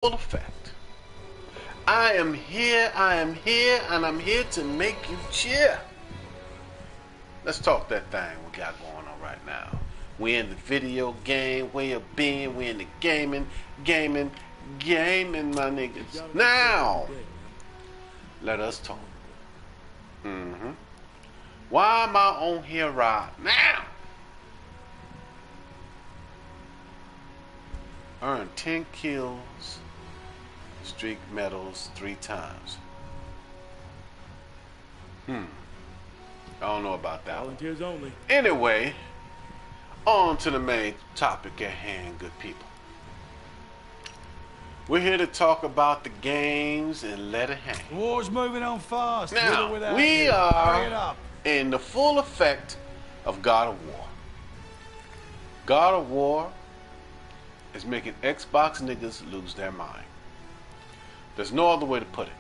full effect. I am here, and I'm here to make you cheer. Let's talk that thing we got going on right now. We in the video game way of being, we in the gaming, my niggas. Now, let us talk. Why am I on here right now? Earned 10 kills, streak medals 3 times. I don't know about that. Volunteers only. Anyway, on to the main topic at hand, good people. We're here to talk about the games and let it hang. The war's moving on fast. Now, with or we you. Hurry it are up. in the full effect of God of War. God of War is making Xbox niggas lose their mind. There's no other way to put it.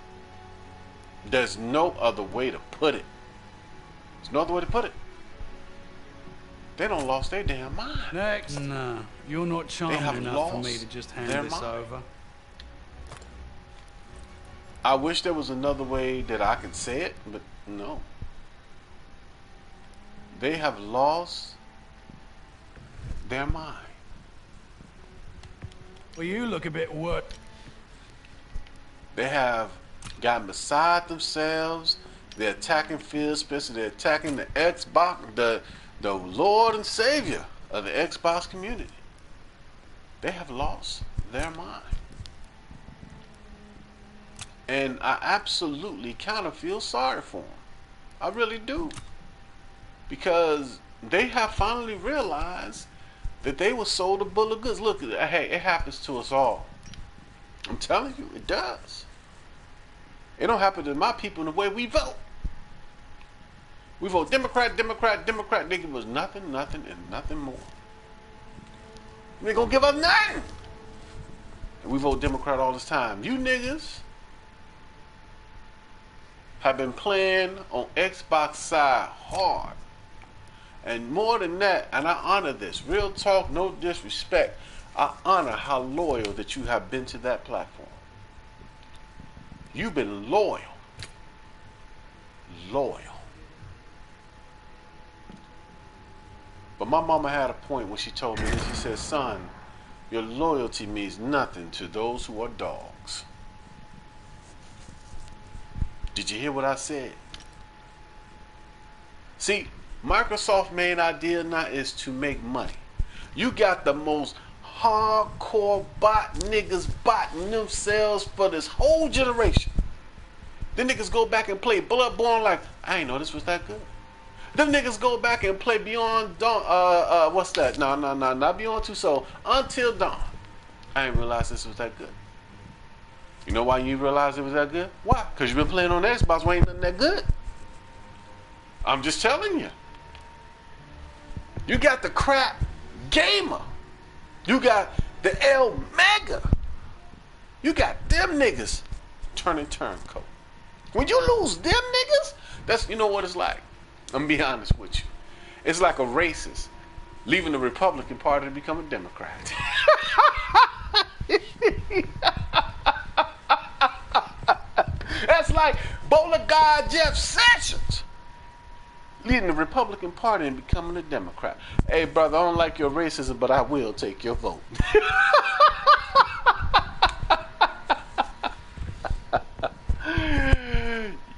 There's no other way to put it. There's no other way to put it. They don't lost their damn mind. Next. Nah, you're not charming enough for me to just hand this over. I wish there was another way that I could say it, but no. They have lost their mind. Well, you look a bit what? They have gotten beside themselves. They're attacking Phil Spencer. They're attacking the Xbox, the Lord and Savior of the Xbox community. They have lost their mind. And I absolutely kind of feel sorry for them. I really do. Because they have finally realized that they were sold a bill of goods. Look, hey, it happens to us all. I'm telling you, it does. It don't happen to my people in the way we vote. We vote Democrat. They give us nothing, and nothing more. They ain't gonna give us nothing. And we vote Democrat all this time. You niggas have been playing on Xbox side hard. And more than that, and I honor this, real talk, no disrespect, I honor how loyal that you have been to that platform. You've been loyal. But my mama had a point when she told me this. She said, son, your loyalty means nothing to those who are dogs. Did you hear what I said? See, Microsoft's main idea now is to make money. You got the most hardcore bot niggas botting themselves for this whole generation. Them niggas go back and play Bloodborne like, I ain't know this was that good. Them niggas go back and play Beyond Dawn, what's that? No, not Beyond Two Soul. Until Dawn. I ain't realized this was that good. You know why you realized it was that good? Why? Because you've been playing on Xbox where ain't nothing that good. I'm just telling you. You got the crap gamer. You got the El Mega. You got them niggas turning turncoat. When you lose them niggas, that's, you know what it's like. I'm gonna be honest with you. It's like a racist leaving the Republican Party to become a Democrat. That's like bowler guy Jeff Sessions leading the Republican Party and becoming a Democrat. Hey, brother, I don't like your racism, but I will take your vote.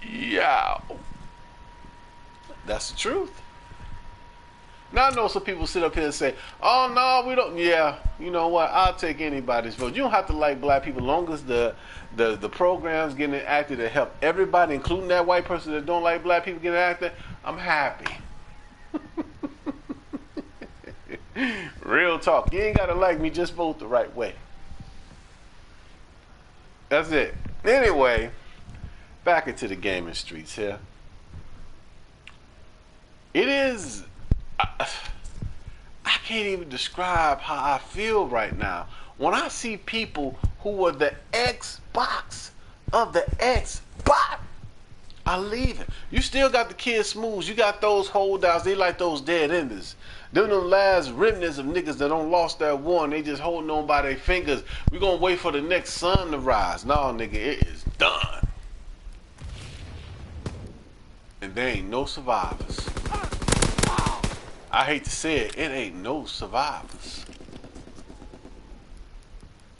Yeah. That's the truth. Now I know some people sit up here and say, oh, no, we don't. Yeah, you know what? I'll take anybody's vote. You don't have to like black people as long as the program's getting enacted to help everybody, including that white person that don't like black people getting enacted. I'm happy. Real talk. You ain't got to like me. Just vote the right way. That's it. Anyway, back into the gaming streets here. It is... I can't even describe how I feel right now when I see people who are the Xbox of the Xbox. I leave it. You still got the kids smooths. You got those holdouts. They like those dead enders. Them the last remnants of niggas that don't lost that war and they just holding on by their fingers. We gonna wait for the next sun to rise. No, nigga, it is done. And there ain't no survivors. I hate to say it, it ain't no survivors.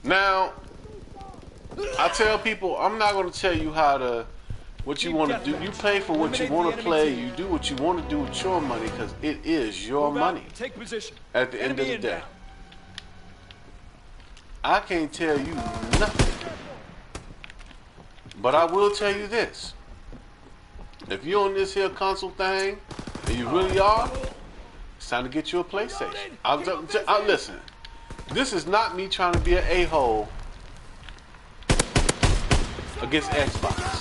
Now, I tell people, I'm not gonna tell you how to what you want to do. You pay for what you want to play. You do what you want to do with your money because it is your money. Take position. At the end of the day, I can't tell you nothing. But I will tell you this. If you're on this here console thing, and you really are, it's time to get you a PlayStation. Listen, this is not me trying to be an a-hole against Xbox.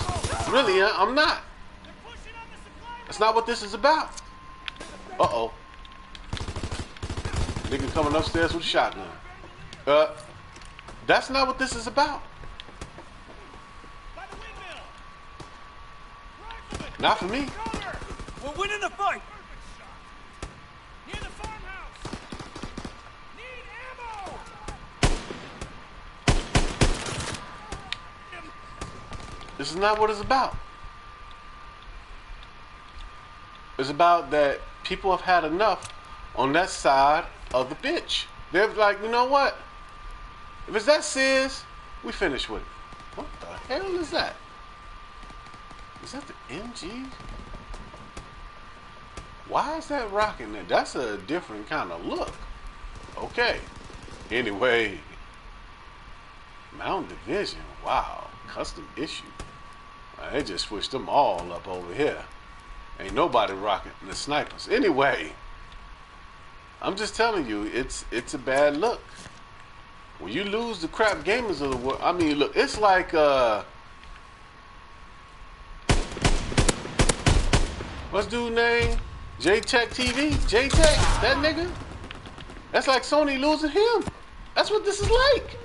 Really, I'm not. That's not what this is about. Uh-oh. Nigga coming upstairs with a shotgun. That's not what this is about. Not for me. We're winning the fight. Near the farmhouse. Need ammo. This is not what it's about. It's about that people have had enough on that side of the bitch. They're like, you know what? If it's that serious, we finish with it. What the hell is that? Is that the MG? Why is that rocking there? That's a different kind of look. Okay. Anyway. Mount Division. Wow. Custom issue. They just switched them all up over here. Ain't nobody rocking the snipers. Anyway. I'm just telling you, it's a bad look. When you lose the crap gamers of the world, I mean, look, it's like what's dude's name? J-Tech TV? J-Tech? That nigga? That's like Sony losing him. That's what this is like.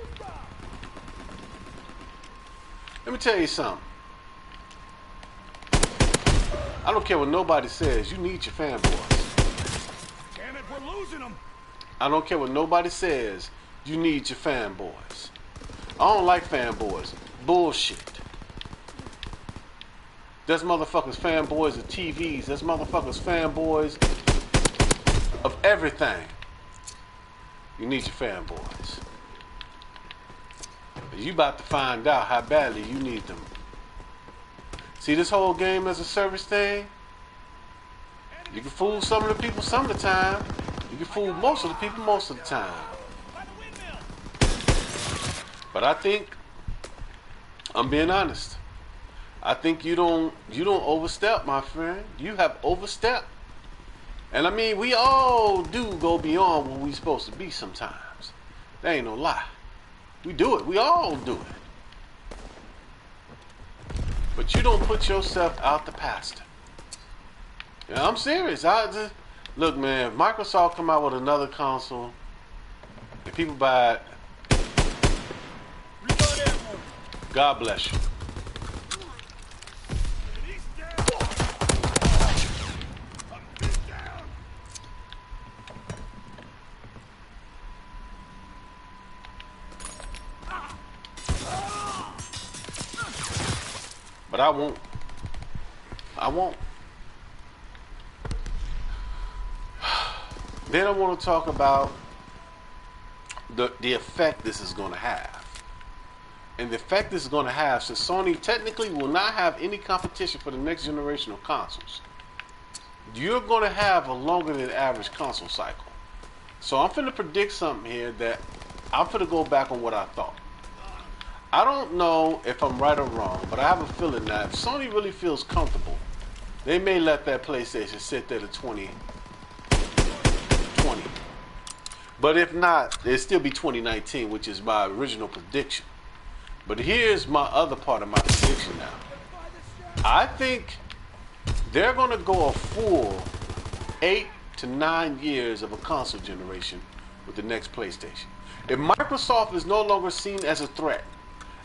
Let me tell you something. I don't care what nobody says. You need your fanboys. Damn it, we're losing them. I don't care what nobody says. You need your fanboys. I don't like fanboys. Bullshit. There's motherfuckers fanboys of TVs. There's motherfuckers fanboys of everything. You need your fanboys. You about to find out how badly you need them. See this whole game as a service thing? You can fool some of the people some of the time. You can fool most of the people most of the time. But I think, I'm being honest, I think you don't overstep, my friend. You have overstepped. And I mean, we all do go beyond what we supposed to be sometimes. There ain't no lie. We do it. We all do it. But you don't put yourself out the pasture. Yeah, I'm serious. Look, man, if Microsoft come out with another console and people buy it, God bless you. But I won't. I won't. Then I want to talk about the effect this is going to have. And the effect this is going to have, since Sony technically will not have any competition for the next generation of consoles, you're going to have a longer than average console cycle. So I'm finna predict something here that I'm finna go back on what I thought. I don't know if I'm right or wrong, but I have a feeling that if Sony really feels comfortable, they may let that PlayStation sit there to 2020. But if not, it'll still be 2019, which is my original prediction. But here's my other part of my prediction now. I think they're going to go a full 8 to 9 years of a console generation with the next PlayStation. If Microsoft is no longer seen as a threat,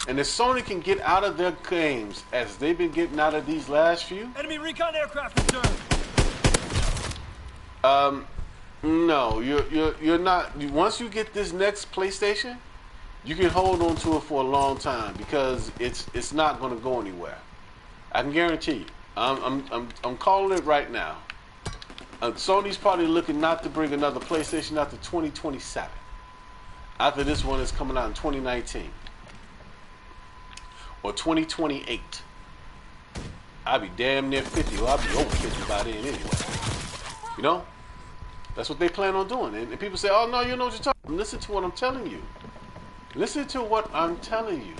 And if Sony can get out of their games as they've been getting out of these last few, Enemy recon aircraft returned. no, you're not. Once you get this next PlayStation, you can hold on to it for a long time because it's not going to go anywhere. I can guarantee you. I'm calling it right now. Sony's probably looking not to bring another PlayStation out to 2027. After this one is coming out in 2019 or 2028. I'll be damn near 50, or I'll be over 50 by then anyway. You know? That's what they plan on doing. And people say, oh, no, you know what you're talking about. Listen to what I'm telling you. Listen to what I'm telling you.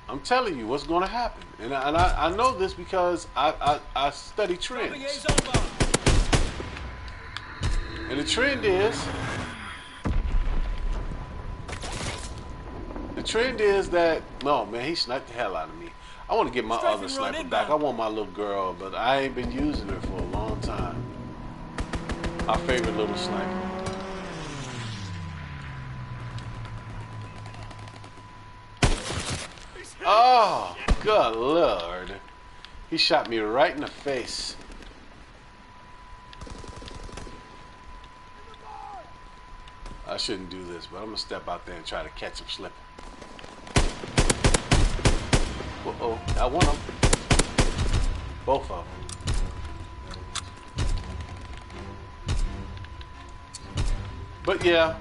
I'm telling you what's going to happen. And I know this because I study trends. And the trend is that, no, man, he sniped the hell out of me. I want to get my other sniper back. I want my little girl, but I ain't been using her for a long time. Our favorite little sniper. Oh, good Lord. He shot me right in the face. I shouldn't do this, but I'm going to step out there and try to catch him slipping. Uh-oh, got one of them. Both of them. But yeah,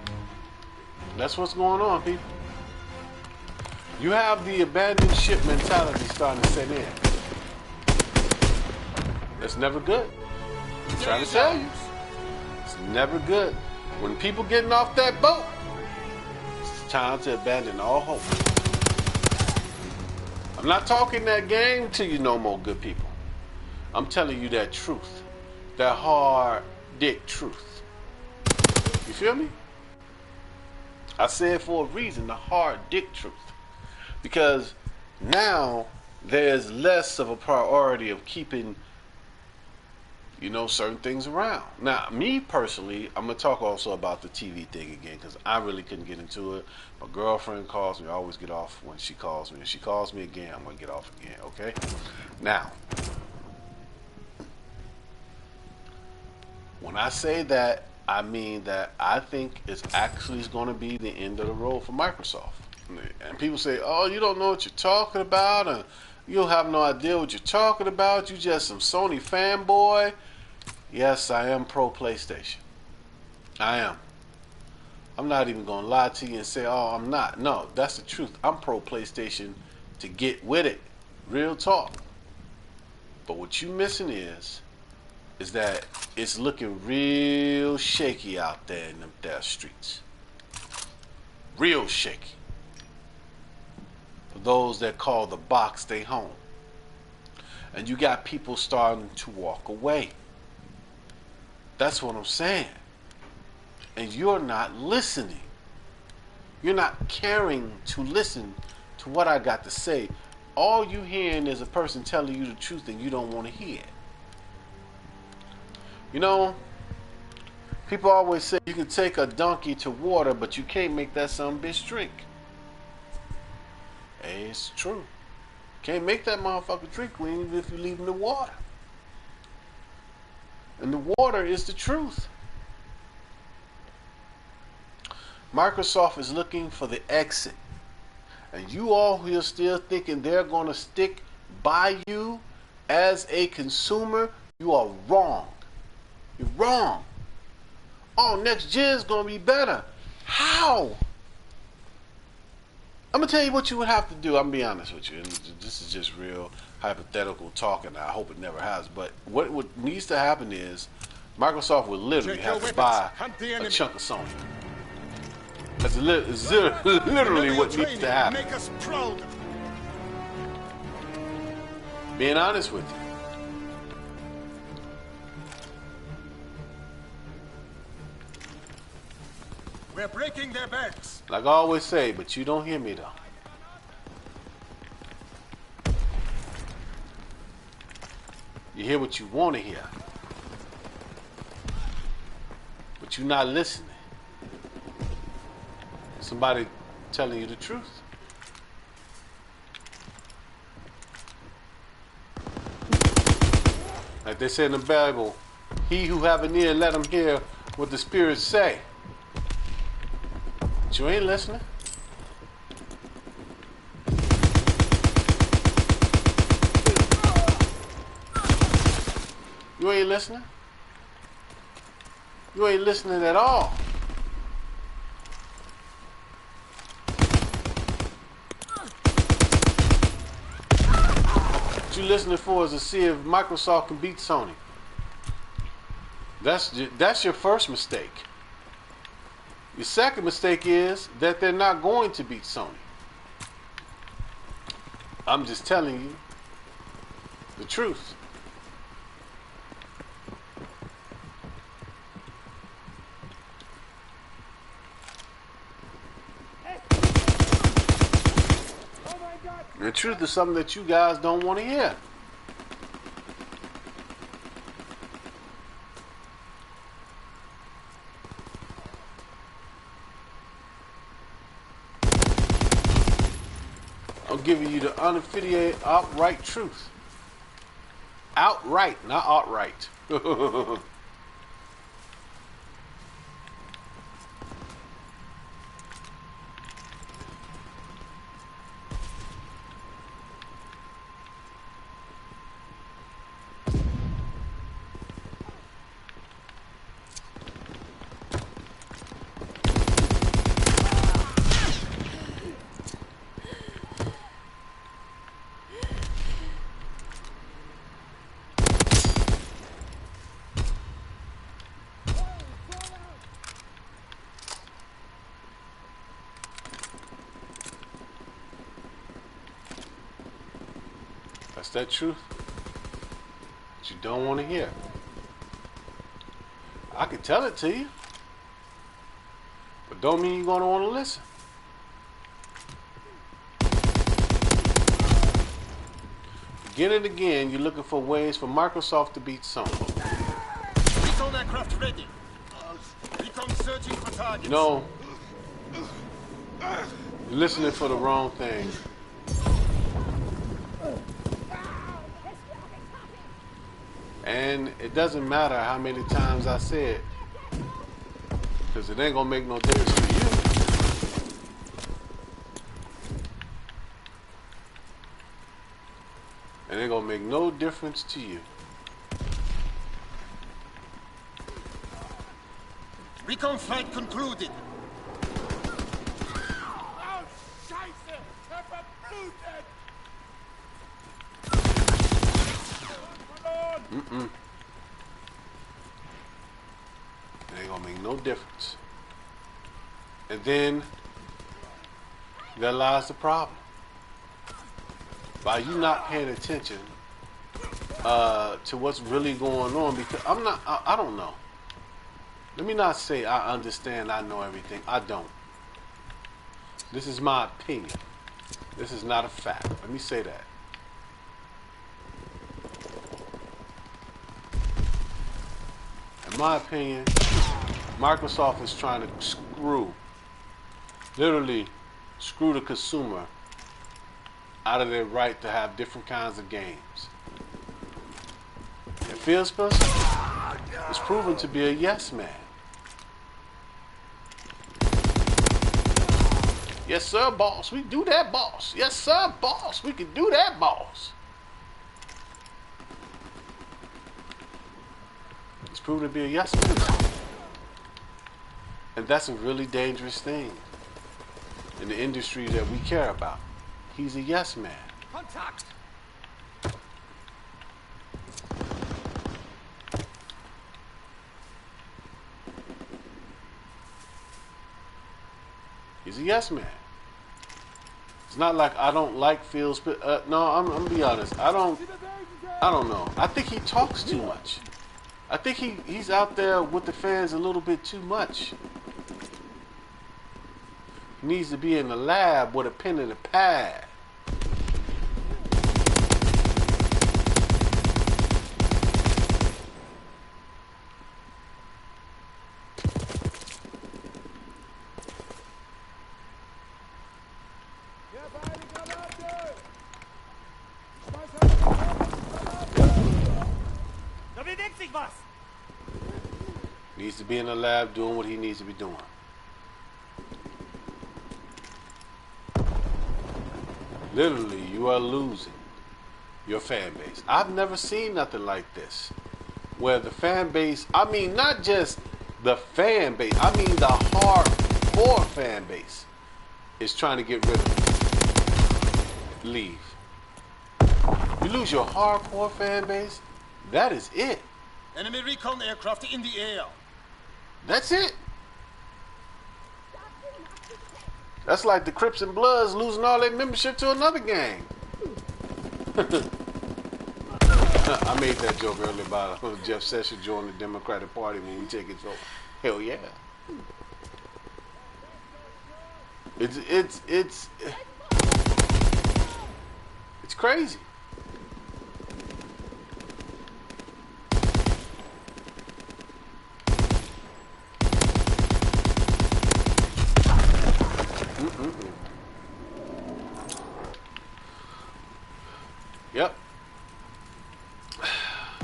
that's what's going on, people. You have the abandoned ship mentality starting to set in. That's never good. I'm trying to tell you. It's never good. When people getting off that boat, it's time to abandon all hope. I'm not talking that game to you no more, good people. I'm telling you that truth. That hard dick truth. You feel me? I say it for a reason, the hard dick truth. Because now there's less of a priority of keeping, you know, certain things around. Now, me personally, I'm going to talk also about the TV thing again because I really couldn't get into it. My girlfriend calls me. I always get off when she calls me. If she calls me again, I'm going to get off again, okay? Now, when I say that, I mean that I think it's actually going to be the end of the road for Microsoft. And people say, oh, you don't know what you're talking about, and you don't have no idea what you're talking about. You just some Sony fanboy. Yes, I am pro PlayStation. I am. I'm not even going to lie to you and say, oh, I'm not. No, that's the truth. I'm pro PlayStation to get with it. Real talk. But what you missing is that it's looking real shaky out there in them there streets. Real shaky. For those that call the box their home. And you got people starting to walk away. That's what I'm saying. And you're not listening. You're not caring to listen to what I got to say. All you hearing is a person telling you the truth and you don't want to hear it. You know, people always say you can take a donkey to water, but you can't make that some bitch drink. Hey, it's true. Can't make that motherfucker drink even if you leave him the water. And the water is the truth. Microsoft is looking for the exit. And you all who are still thinking they're going to stick by you as a consumer, you are wrong. You're wrong. Oh, next gen is going to be better. How? I'm going to tell you what you would have to do. I'm going to be honest with you. And this is just real hypothetical talking. I hope it never has. But what needs to happen is Microsoft would literally have to buy a chunk of Sony. That's literally what needs to happen. Make us proud. Being honest with you. We're breaking their backs. Like I always say, but you don't hear me though. You hear what you want to hear. But you're not listening. somebody telling you the truth. Like they say in the Bible, he who have an ear, let him hear what the spirits say. But you ain't listening. You ain't listening. You ain't listening at all. What you listening for is to see if Microsoft can beat Sony. That's your first mistake. Your second mistake is that they're not going to beat Sony. I'm just telling you the truth. The truth is something that you guys don't want to hear. I'm giving you the unaffiliated, outright truth. Outright, not outright. That's that truth that you don't want to hear. I can tell it to you, but don't mean you're going to want to listen. Again and again, you're looking for ways for Microsoft to beat Sony. Recon aircraft ready. Recon searching for targets. You know, you're listening for the wrong thing. And it doesn't matter how many times I say it, because it ain't gonna make no difference to you. It ain't gonna make no difference to you. Recon flight concluded. Oh, Scheiße! Er verblutet! Verloren! It ain't gonna make no difference. And then there lies the problem. By you not paying attention to what's really going on, because I don't know. Let me not say I understand, I know everything. I don't. This is my opinion. This is not a fact. Let me say that. In my opinion, Microsoft is trying to literally screw the consumer out of their right to have different kinds of games. And Phil Spencer is proven to be a yes man. Yes, sir, boss. We do that, boss. Yes, sir, boss. We can do that, boss. He's proven to be a yes man. And that's a really dangerous thing in the industry that we care about. He's a yes man. Contact! He's a yes man. It's not like I don't like Phil Spencer. No, I'm gonna be honest. I don't know. I think he talks too much. I think he's out there with the fans a little bit too much. He needs to be in the lab with a pen and a pad. needs to be in the lab doing what he needs to be doing. Literally, you are losing your fan base. I've never seen nothing like this. Where the fan base, I mean, not just the fan base, I mean the hardcore fan base is trying to get rid of you. Leave. You lose your hardcore fan base, that is it. Enemy recon aircraft in the air. That's it. That's like the Crips and Bloods losing all their membership to another gang. I made that joke earlier about Jeff Sessions joining the Democratic Party when we take it over. Hell yeah. It's crazy. Yep.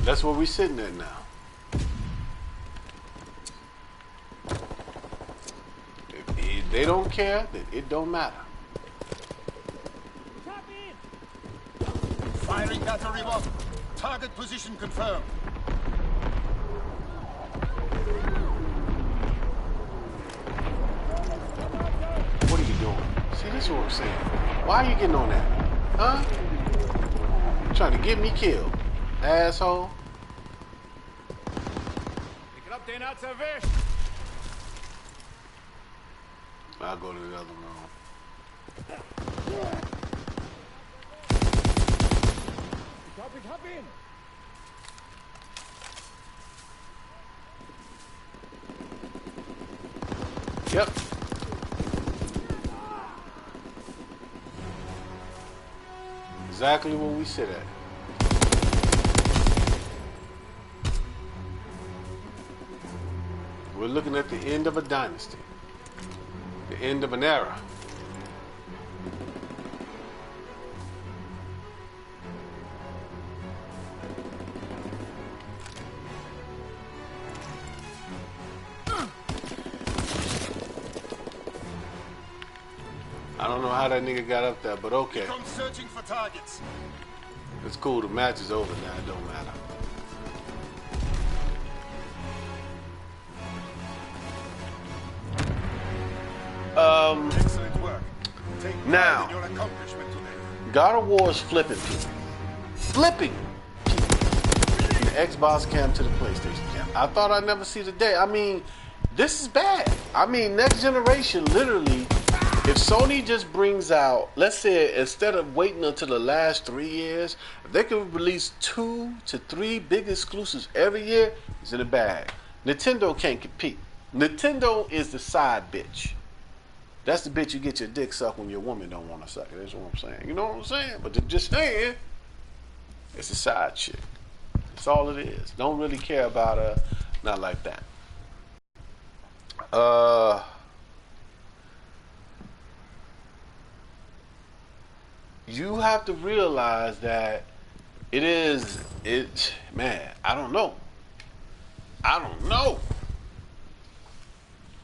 That's where we're sitting at now. If they don't care, then it don't matter. Firing battery 1. Target position confirmed. What are you doing? See, this is what I'm saying. Why are you getting on that? Huh? Trying to get me killed, asshole. I'll go to the other room. Yep. Exactly where we sit at. We're looking at the end of a dynasty. The end of an era. I don't know how that nigga got up there, but okay. Recon searching for targets. It's cool. The match is over now. It don't matter. Excellent work. Take pride Now, in your accomplishment today. God of War is flipping people. Flipping people. From the Xbox cam to the PlayStation cam. I thought I'd never see the day. I mean, this is bad. I mean, next generation, literally, if Sony just brings out, let's say, instead of waiting until the last 3 years, if they could release 2 to 3 big exclusives every year, it's in the bag. Nintendo can't compete. Nintendo is the side bitch. That's the bitch you get your dick sucked when your woman don't want to suck it. That's what I'm saying. You know what I'm saying? But they're just saying, it's a side chick. That's all it is. Don't really care about her. Not like that. You have to realize that man, I don't know.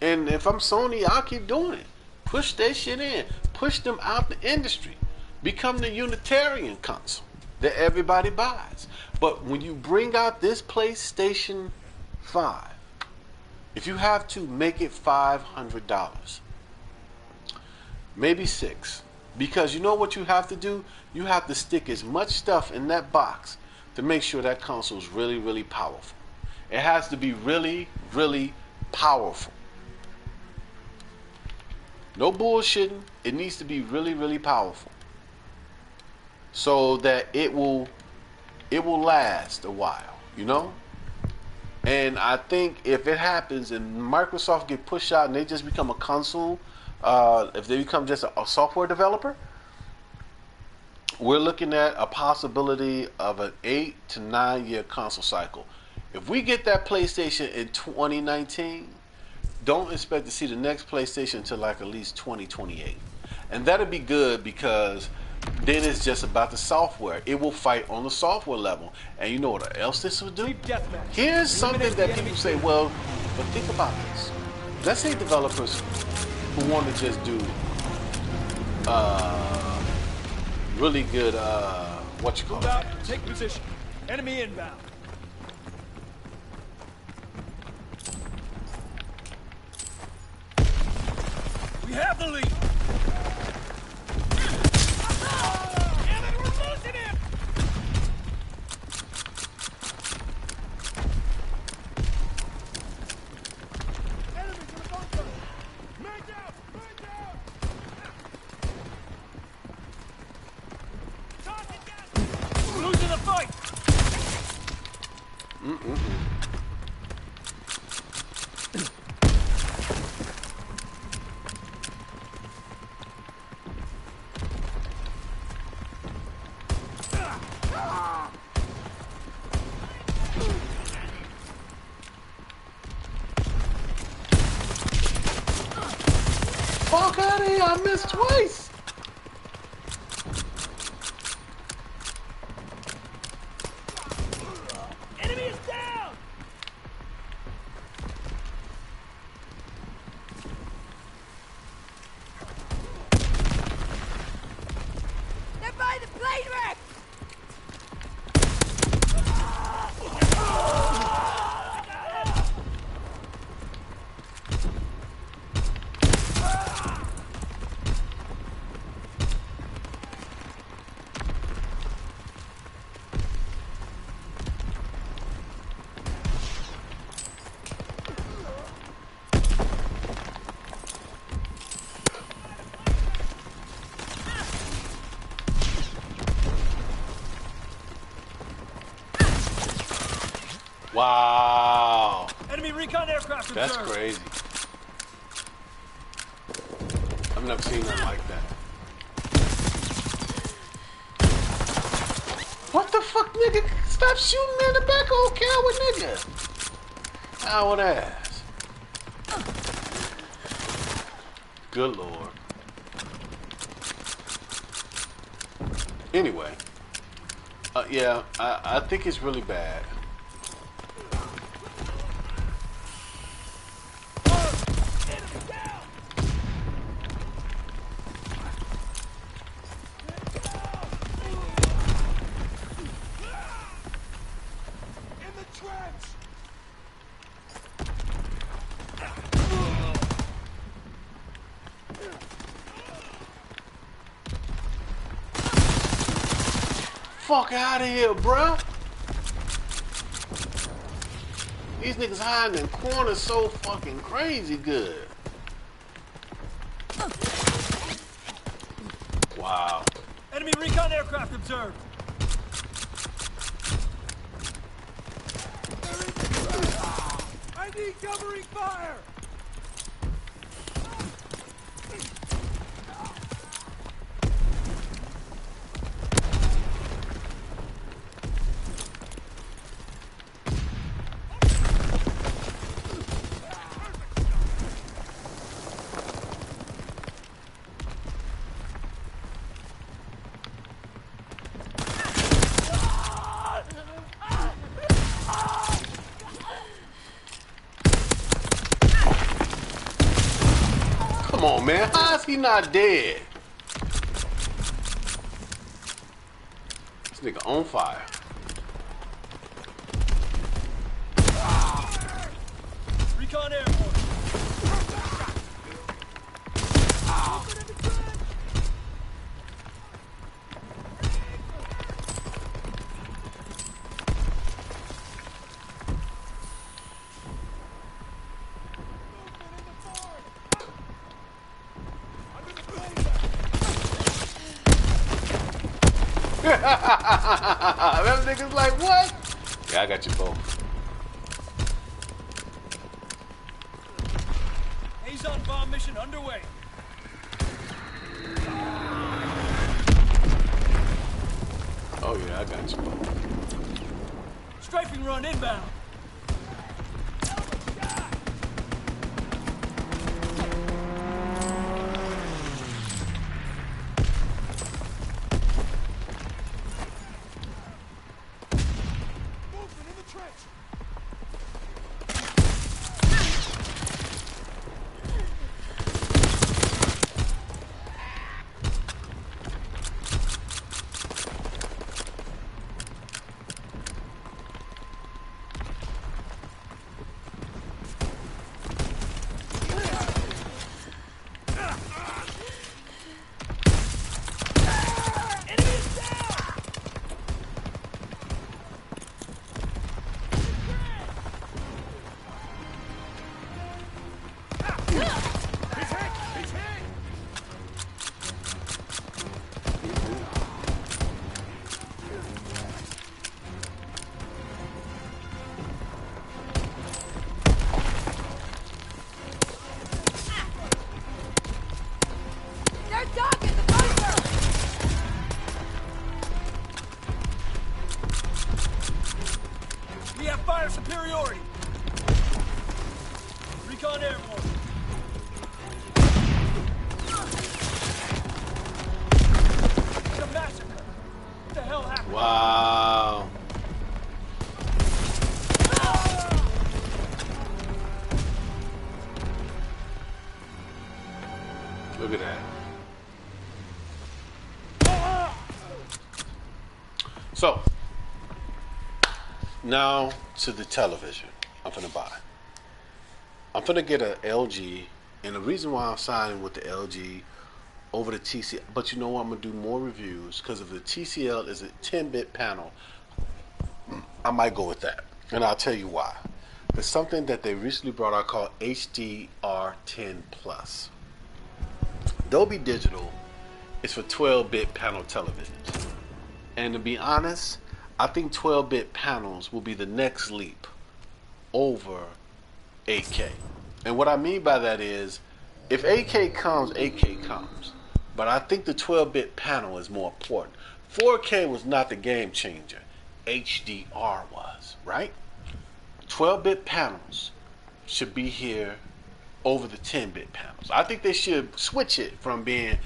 And if I'm Sony, I'll keep doing it. Push that shit in. Push them out the industry. Become the Unitarian console that everybody buys. But when you bring out this PlayStation 5, if you have to, make it $500. Maybe $6. Because you know what you have to do? You have to stick as much stuff in that box to make sure that console is really, really powerful. It has to be really, really powerful. No bullshitting. It needs to be really, really powerful, so that it will last a while, you know? And I think if it happens and Microsoft get pushed out and they just become a console, if they become just a software developer, we're looking at a possibility of an 8 to 9 year console cycle. If we get that PlayStation in 2019, don't expect to see the next PlayStation until like at least 2028. And that'll be good because then it's just about the software. It will fight on the software level. And you know what else this will do? Here's something that people say, well, but think about this. Let's say developers who want to just do really good what you call it? Take position. Enemy inbound. We have the lead. Damn it, we're losing him! Enemies in the bunker! Man down! Man down! Target down! We're losing the fight. Fuck out of here! I missed twice. Enemy is down! They're by the plane wreck! Wow. Enemy recon aircraft That's observed. crazy. I've never seen nothing like that. What the fuck, nigga? Stop shooting me in the back, old coward nigga. Coward ass. Good lord. Anyway. Yeah, I think it's really bad. In the trench! Fuck out of here, bruh. These niggas hiding in corners so fucking crazy good. Wow. Enemy recon aircraft observed. I need covering fire! Come on, man. How is he not dead? This nigga on fire. Recon airborne. Them niggas like, what? Yeah, I got you both. Azon bomb mission underway. Oh yeah, I got you both. Strafing run inbound. Look at that. So, now to the television I'm finna buy. I'm finna get a LG, and the reason why I'm signing with the LG over the TCL, but you know what, I'm gonna do more reviews, because if the TCL is a 10-bit panel, I might go with that, and I'll tell you why. There's something that they recently brought out called HDR10 Plus. Dolby Digital is for 12-bit panel televisions, and to be honest, I think 12-bit panels will be the next leap over 8K. And what I mean by that is, if 8K comes, 8K comes. But I think the 12-bit panel is more important. 4K was not the game changer. HDR was, right? 12-bit panels should be here over the 10-bit panels. I think they should switch it from being,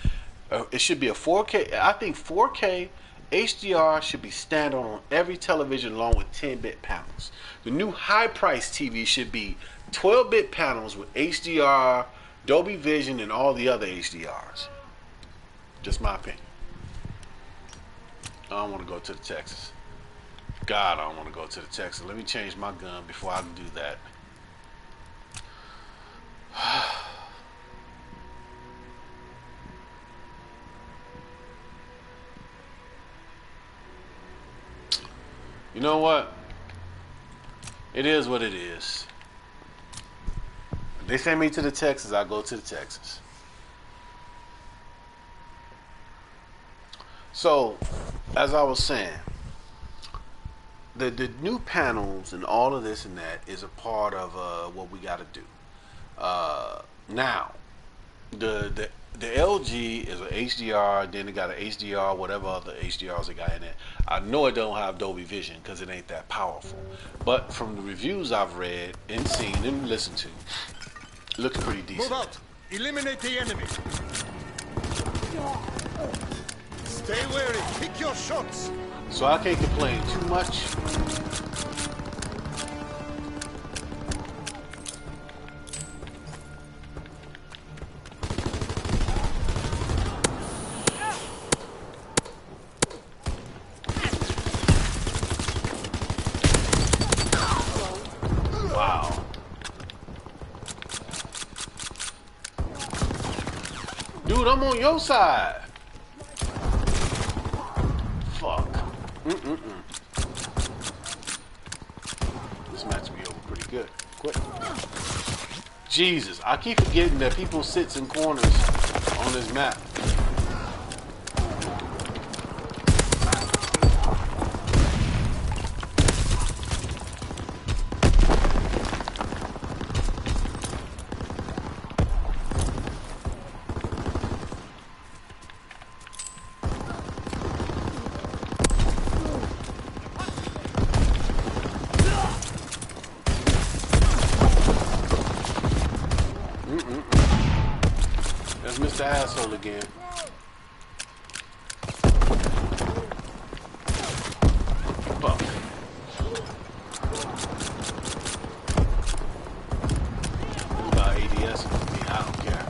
it should be a 4K. I think 4K HDR should be standard on every television along with 10-bit panels. The new high-priced TV should be 12-bit panels with HDR, Dolby Vision, and all the other HDRs. Just my opinion. I don't want to go to the Texas. God, I don't want to go to the Texas. Let me change my gun before I can do that. You know what? It is what it is. If they send me to the Texas, I go to the Texas. So, as I was saying, the new panels and all of this and that is a part of what we got to do. Now, the LG is an HDR, then it got an HDR, whatever other HDRs they got in it. I know it don't have Dolby Vision because it ain't that powerful. But from the reviews I've read and seen and listened to, it looks pretty decent. Move out. Eliminate the enemy. Stay wary. Pick your shots. So I can't complain too much. Wow. Dude, I'm on your side. Fuck. This match will be over pretty good. Quick. Jesus, I keep forgetting that people sits in corners on this map. That's Mr. Asshole again. Fuck. What about ADS? I don't care.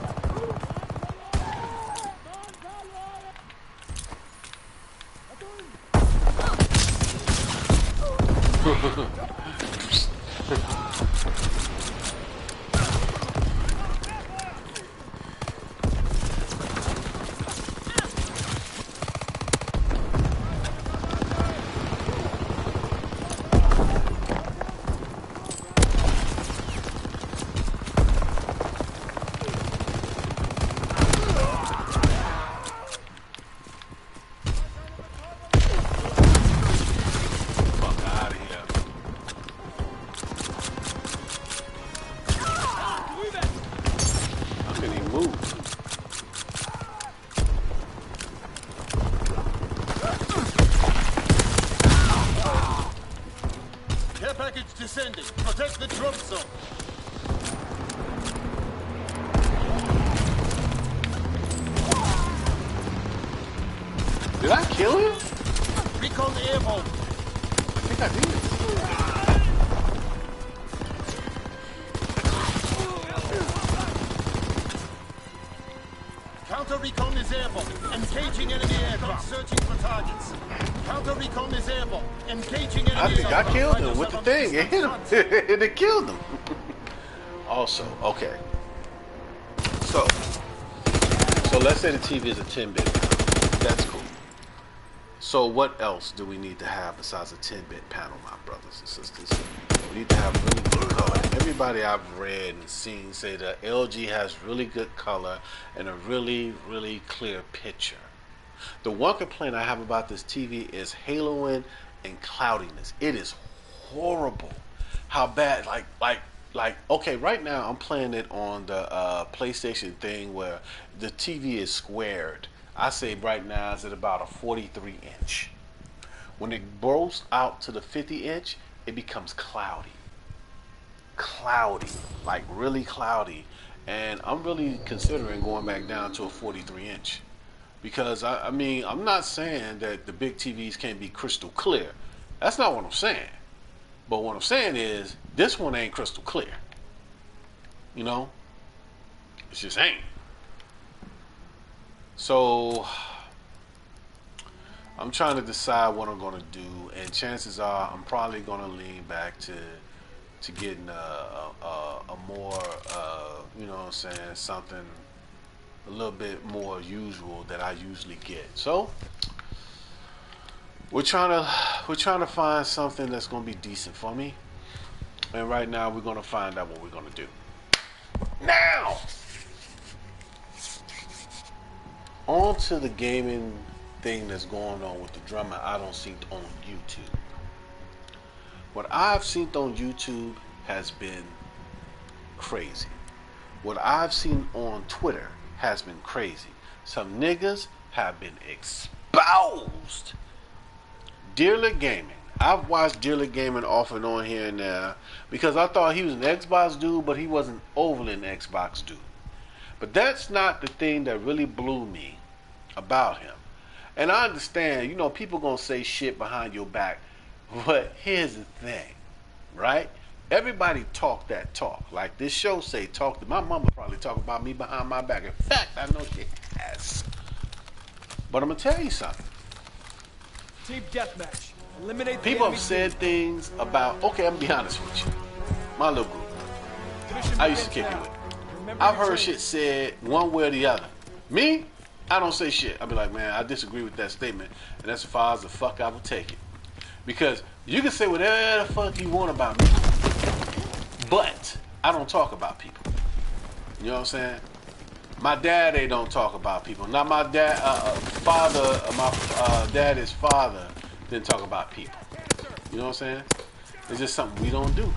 Care package descending. Protect the drop zone. Did I kill him? Recon airborne. I think I did. Counter recon is airborne. Engaging enemy aircraft. Searching for targets. Counter recon is airborne. Engaging enemy I think I aircraft. killed him with the thing. It hit him. It killed him. Also, okay. So let's say the TV is a 10-bit. That's cool. So what else do we need to have besides a 10-bit panel, my brothers and sisters? We need to have really good color. Everybody I've read and seen say that LG has really good color and a really, really clear picture. The one complaint I have about this TV is haloing and cloudiness. It is horrible. How bad, like, okay, right now I'm playing it on the PlayStation thing where the TV is squared. I say right now it's at about a 43 inch. When it grows out to the 50 inch, it becomes cloudy. Cloudy, like really cloudy. And I'm really considering going back down to a 43 inch. Because, I mean, I'm not saying that the big TVs can't be crystal clear. That's not what I'm saying. But what I'm saying is, this one ain't crystal clear. You know? It just ain't. So, I'm trying to decide what I'm going to do. And chances are, I'm probably going to lean back to getting a more, you know what I'm saying, something a little bit more usual that I usually get. So, we're trying to find something that's going to be decent for me. And right now we're going to find out what we're going to do. Now, on to the gaming thing that's going on with the drummer I don't see on YouTube. What I've seen on YouTube has been crazy. What I've seen on Twitter has been crazy. Some niggas have been exposed. Dealer Gaming. I've watched Dealer Gaming off and on here and there because I thought he was an Xbox dude, but he wasn't overly an Xbox dude. But that's not the thing that really blew me about him. And I understand, you know, people gonna say shit behind your back, but here's the thing, right? Everybody talk that talk. Like this show say talk to my mama probably talk about me behind my back. In fact, I know she has. But I'm gonna tell you something. Team deathmatch. Eliminate people have said things about, okay, I'm gonna be honest with you. My little group I used to kick it with. I've heard shit said one way or the other. Me, I don't say shit. I'll be like, man, I disagree with that statement, and that's as far as the fuck I would take it. Because you can say whatever the fuck you want about me, but I don't talk about people. You know what I'm saying? My daddy don't talk about people. Not my dad, my daddy's father didn't talk about people. You know what I'm saying? It's just something we don't do.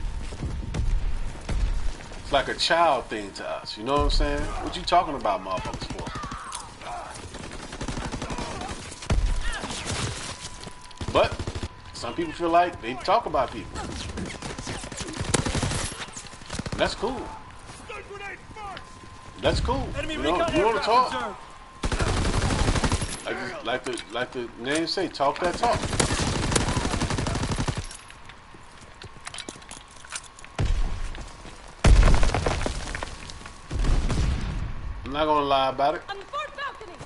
It's like a child thing to us. You know what I'm saying? What you talking about, motherfuckers, for? But some people feel like they talk about people. And that's cool. That's cool. You know, you want to talk. Like the name say, talk that talk. I'm not gonna lie about it. On the fourth balcony.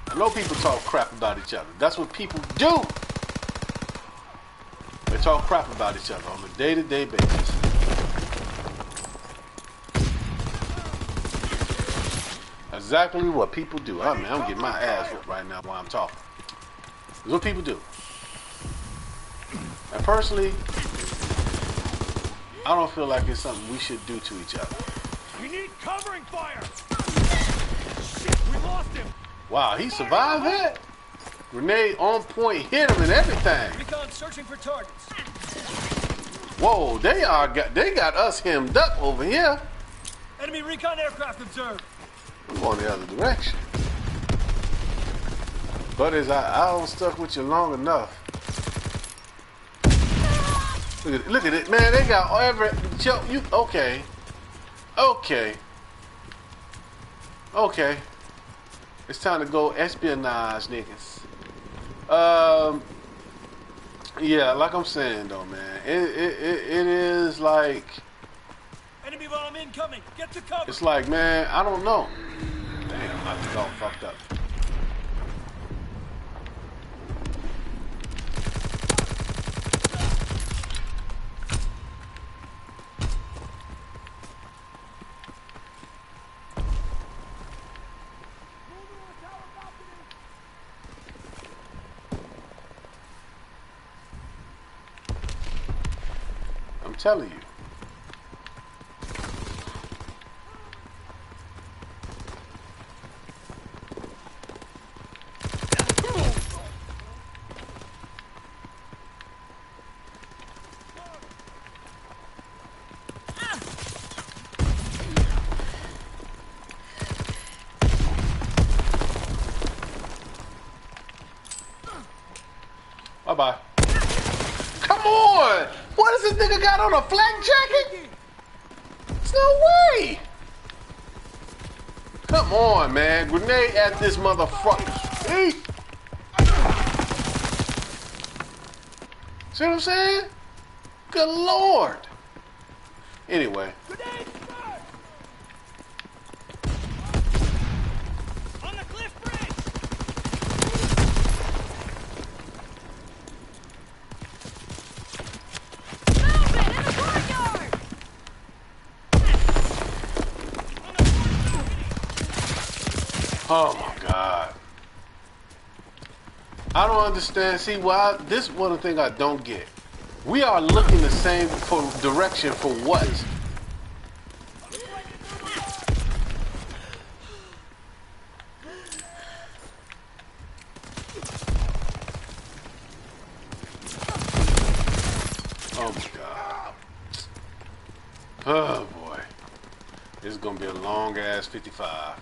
I know people talk crap about each other. That's what people do. They talk crap about each other on a day-to-day basis. Exactly what people do. I mean, I'm getting my ass whooped right now while I'm talking. That's what people do. And personally, I don't feel like it's something we should do to each other. We need covering fire! Shit, we lost him! Wow, he survived that? Grenade on point, hit him and everything. Recon searching for targets. Whoa, they got us hemmed up over here. Enemy recon aircraft observed. I'm going the other direction. But as I don't stuck with you long enough. Look at it, man. They got every you okay. Okay. It's time to go espionage, niggas. Yeah, like I'm saying though, man. It is like Enemy bomb incoming. Get to cover. it's like, man, I don't know. I think I all fucked up. I'm telling you. Bye-bye. Come on! What does this nigga got on, a flak jacket? There's no way! Come on, man. Grenade at this motherfucker. Hey! See what I'm saying? Good Lord. Anyway. On the cliff bridge! Oh my God. I don't understand. See, why? This one of the thing I don't get. We are looking the same for direction for what? Oh my God. Oh boy. This is gonna be a long ass 55.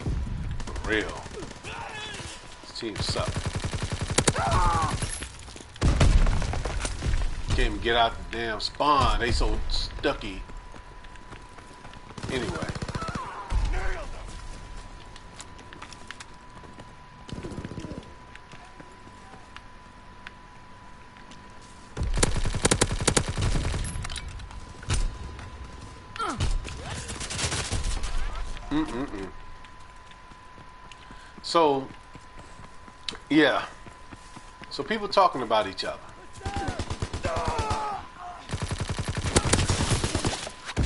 For real. This team sucks. Can't even get out the damn spawn. They so stucky. Anyway. So, yeah. So people talking about each other.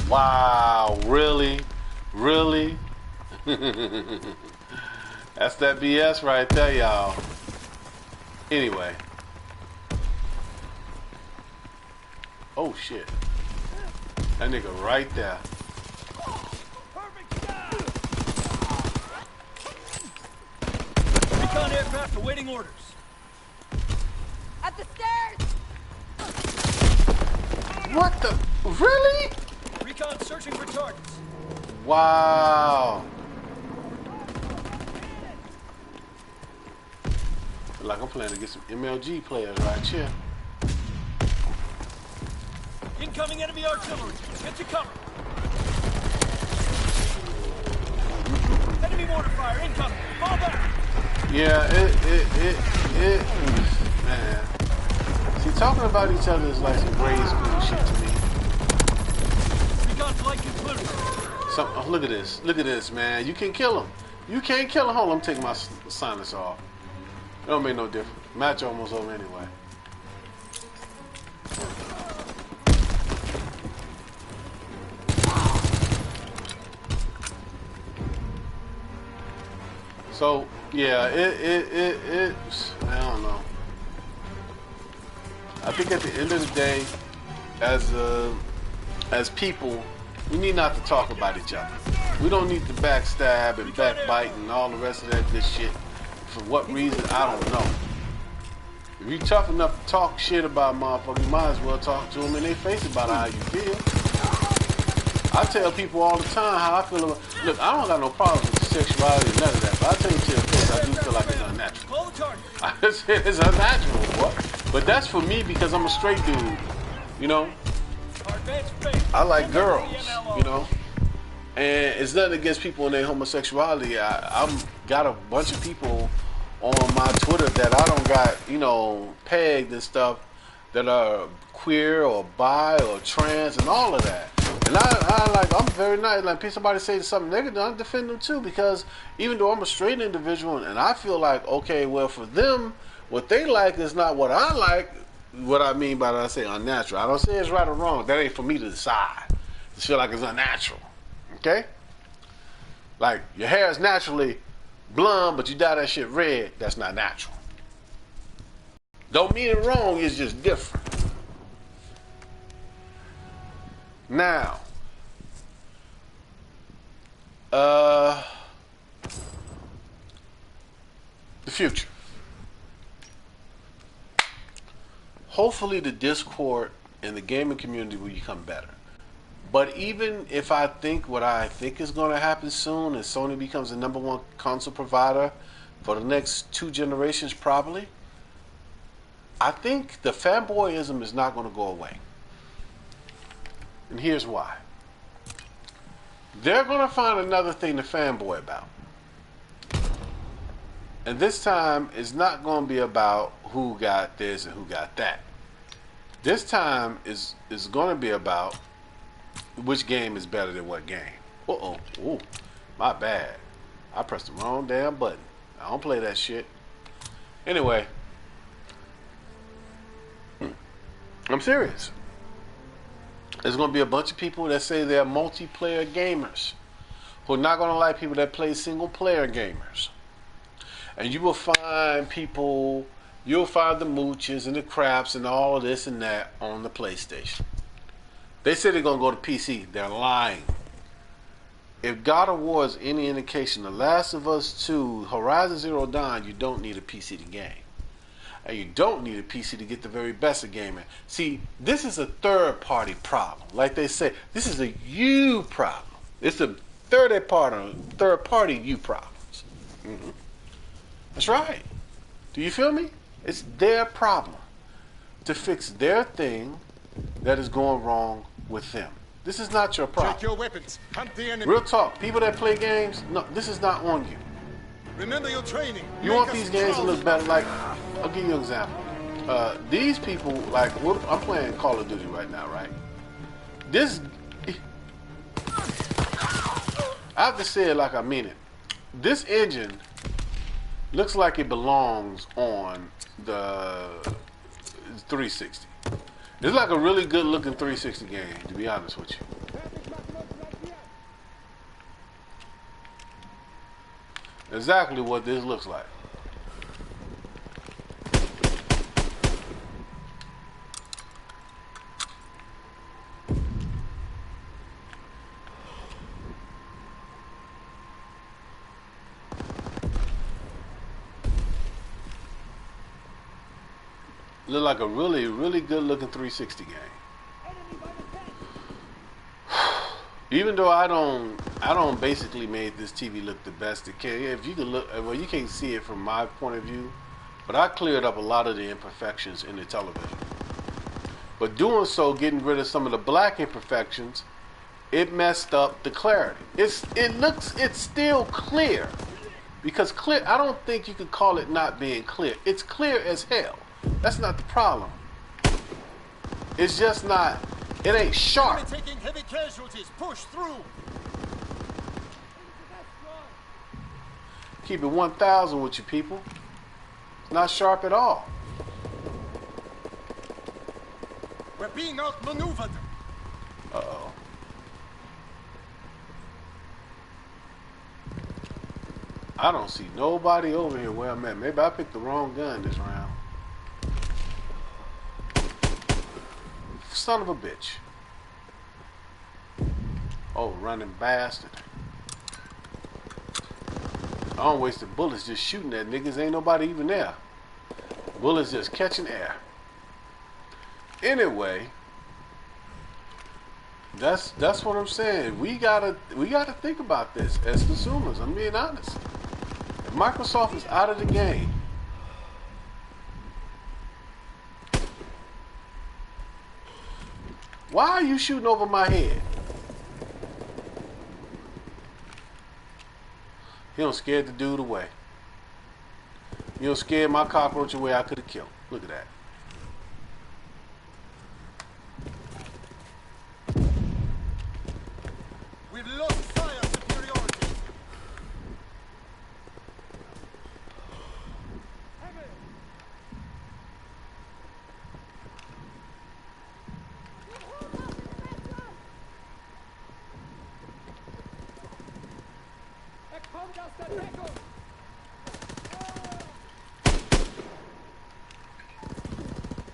Wow, really? Really? That's that BS right there, y'all. Anyway. Oh, shit. That nigga right there. Recon aircraft awaiting orders. At the stairs! What the? Really? Recon searching for targets. Wow. Feel like I'm playing to get some MLG players right here. Incoming enemy artillery. Get to cover. Enemy mortar fire incoming. Fall back. Yeah, man. See, talking about each other is like some grade school shit to me. Recon flight concluded. Oh, look at this. Look at this, man. You can't kill him. You can't kill him. Hold on, I'm taking my silence off. It don't make no difference. Match almost over anyway. So yeah, I don't know. I think at the end of the day, as people, we need not to talk about each other. We don't need to backstab and backbite and all the rest of that good shit. For what reason, I don't know. If you tough enough to talk shit about motherfuckers, you might as well talk to them in their face about how you feel. I tell people all the time how I feel about. Look, I don't got no problems with sexuality or none of that, but I tell you to your face, I do feel like it's unnatural. Call the target. It's unnatural, boy. But that's for me because I'm a straight dude, you know. I like girls, you know. And it's nothing against people and their homosexuality. I'm got a bunch of people on my Twitter that I don't got, you know, pegged and stuff that are queer or bi or trans and all of that. And I'm very nice. Like, somebody say something negative, I defend them too, because even though I'm a straight individual, and I feel like, okay, well, for them, what they like is not what I like. What I mean by that, I say unnatural. I don't say it's right or wrong. That ain't for me to decide. I just feel like it's unnatural. Okay? Like, your hair is naturally blonde, but you dye that shit red. That's not natural. Don't mean it wrong. It's just different. Now, the future. Hopefully the Discord and the gaming community will become better. But even if I think what I think is going to happen soon, and Sony becomes the #1 console provider for the next 2 generations probably, I think the fanboyism is not going to go away. And here's why. They're going to find another thing to fanboy about. And this time, it's not going to be about who got this and who got that. This time is going to be about which game is better than what game. Uh-oh. Ooh, my bad. I pressed the wrong damn button. I don't play that shit. Anyway. I'm serious. There's going to be a bunch of people that say they're multiplayer gamers who are not going to like people that play single player gamers. And you will find people, you'll find the mooches and the craps and all of this and that on the PlayStation. They say they're going to go to PC. They're lying. If God of War is any indication, The Last of Us 2, Horizon Zero Dawn, you don't need a PC to game. And you don't need a PC to get the very best of gaming. See, this is a third-party problem. Like they say, this is a you problem. It's a third-party you problems. Mm-hmm. That's right. Do you feel me? It's their problem to fix their thing that is going wrong with them. This is not your problem. Check your weapons. Hunt the enemy. Real talk. People that play games, no, this is not on you. Remember your training. You want these games to look better? Like, I'll give you an example. These people, like, I'm playing Call of Duty right now, right? This, I have to say it like I mean it. This engine looks like it belongs on the 360. It's like a really good looking 360 game, to be honest with you. Exactly what this looks like. Look like a really, really good looking 360 game. Even though I don't basically make this TV look the best it can. If you can look, well, you can't see it from my point of view, but I cleared up a lot of the imperfections in the television. But doing so, getting rid of some of the black imperfections, it messed up the clarity. It's still clear, because clear. I don't think you could call it not being clear. It's clear as hell. That's not the problem. It's just not. It ain't sharp. Taking heavy casualties. Push through. Keep it 1,000 with you people. It's not sharp at all. We're being outmaneuvered. Uh-oh. I don't see nobody over here where I'm at. Maybe I picked the wrong gun this round. Son of a bitch. Oh, running bastard. I don't waste the bullets just shooting at niggas. Ain't nobody even there. Bullets just catching air. Anyway, that's what I'm saying. We gotta think about this as consumers. I'm being honest. If Microsoft is out of the game, why are you shooting over my head? He don't scared the dude away. You don't scare my cockroach away I could have killed. Look at that.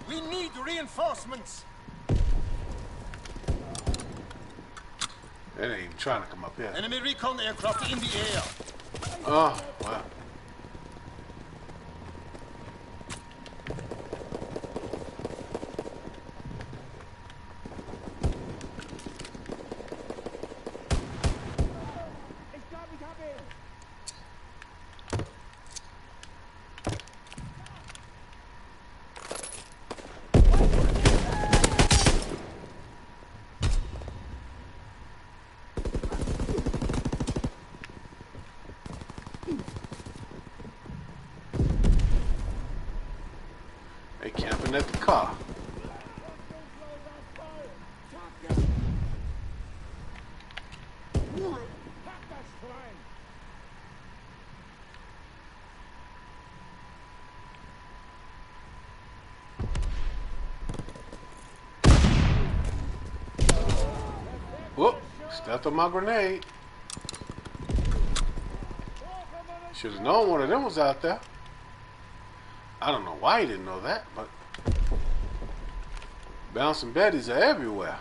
We need reinforcements. They ain't even trying to come up here. Enemy recon aircraft in the air. Oh, wow. They camping at the car. Whoop, stepped on my grenade. Should have known one of them was out there. I don't know why he didn't know that, but bouncing betties are everywhere.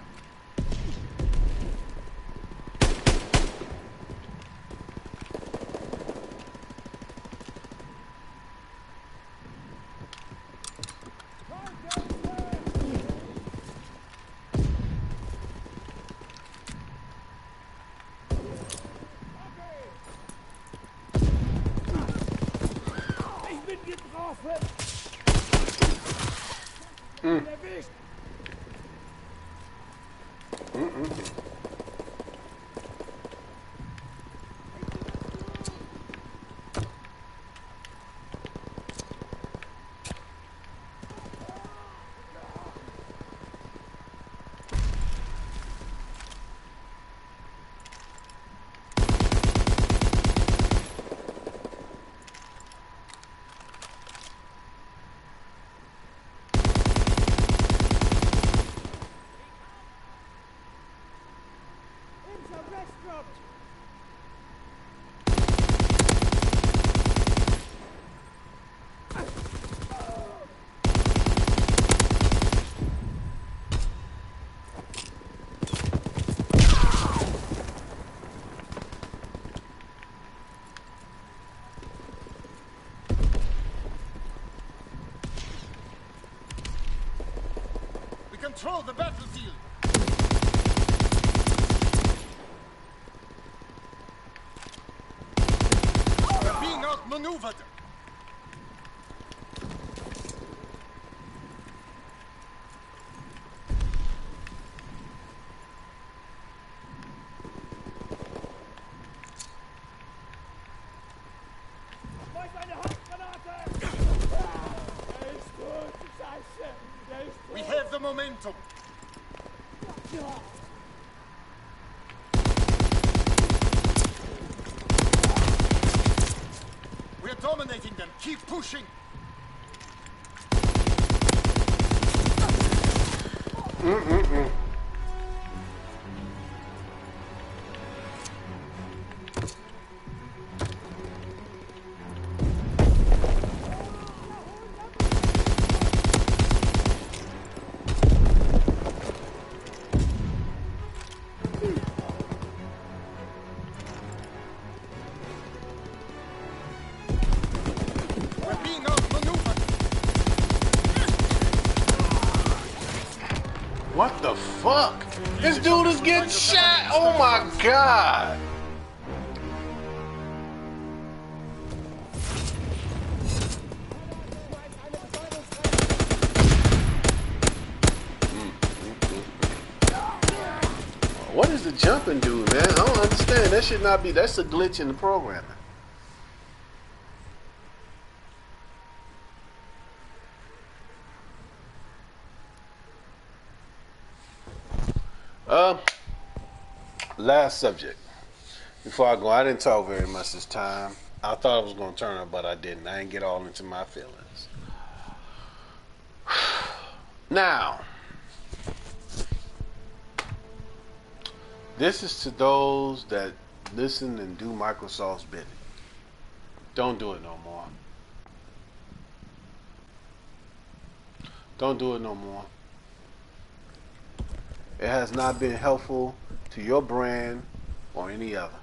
Control the battlefield. We're being outmaneuvered. We have the momentum. We're dominating them. Keep pushing. What the fuck? This dude is getting shot! Oh my god! What is the jumping do, man? I don't understand. That should not be. That's a glitch in the programming. Last subject. Before I go, I didn't talk very much this time. I thought I was going to turn up, but I didn't. I didn't get all into my feelings. Now, this is to those that listen and do Microsoft's bidding. Don't do it no more. Don't do it no more. It has not been helpful to your brand or any other.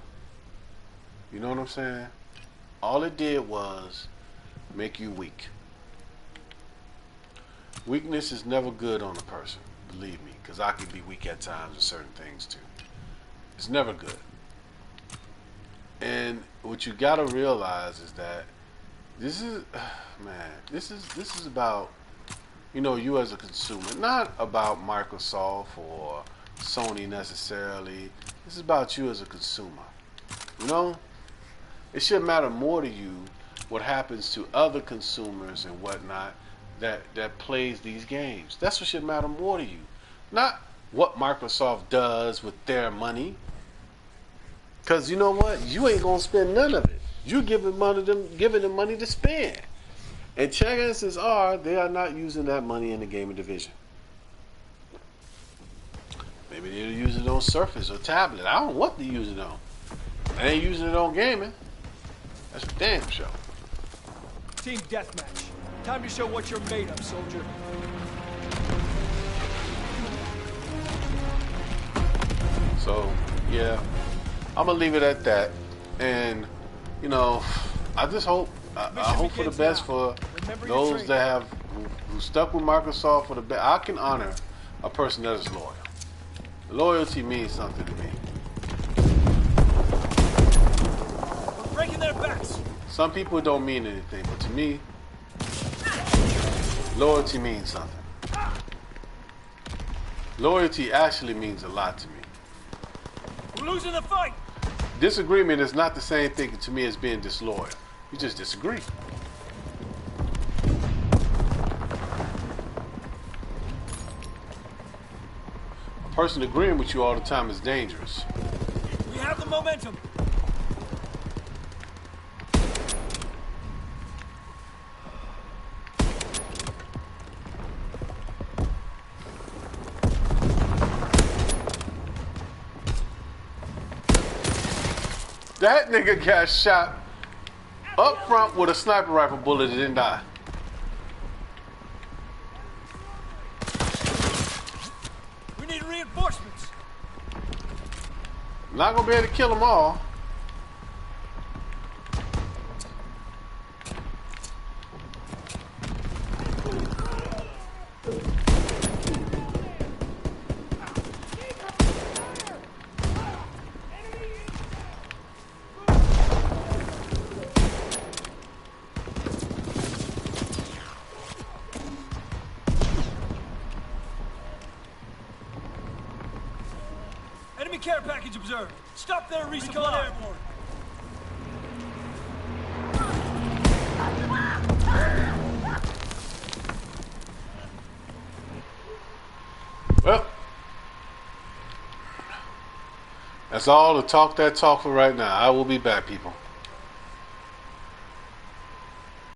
You know what I'm saying? All it did was make you weak. Weakness is never good on a person, believe me, because I can be weak at times with certain things too. It's never good. And what you gotta realize is that this is, man, this is about, you know, you as a consumer, not about Microsoft or Sony necessarily. This is about you as a consumer. You know, it should matter more to you what happens to other consumers and whatnot that plays these games. That's what should matter more to you, not what Microsoft does with their money. Because you know what, you ain't gonna spend none of it. You giving them money to spend. And chances are they are not using that money in the gaming division. Maybe they're using it on Surface or tablet. I don't know what they're using it on. They ain't using it on gaming. That's a damn show. Team deathmatch. Time to show what you're made of, soldier. So, yeah, I'm gonna leave it at that. And, you know, I just hope, I hope for the best for those that have who stuck with Microsoft for the best. I can honor a person that is loyal. Loyalty means something to me. We're breaking their backs. Some people don't mean anything, but to me, loyalty means something. Loyalty actually means a lot to me. We're losing the fight. Disagreement is not the same thing to me as being disloyal. You just disagree. A person agreeing with you all the time is dangerous. We have the momentum. That nigga got shot up front with a sniper rifle bullet that didn't die. We need reinforcements. Not gonna be able to kill them all. Enemy care package observed. Stop there, resupply. Airborne. Well, that's all the talk for right now. I will be back, people.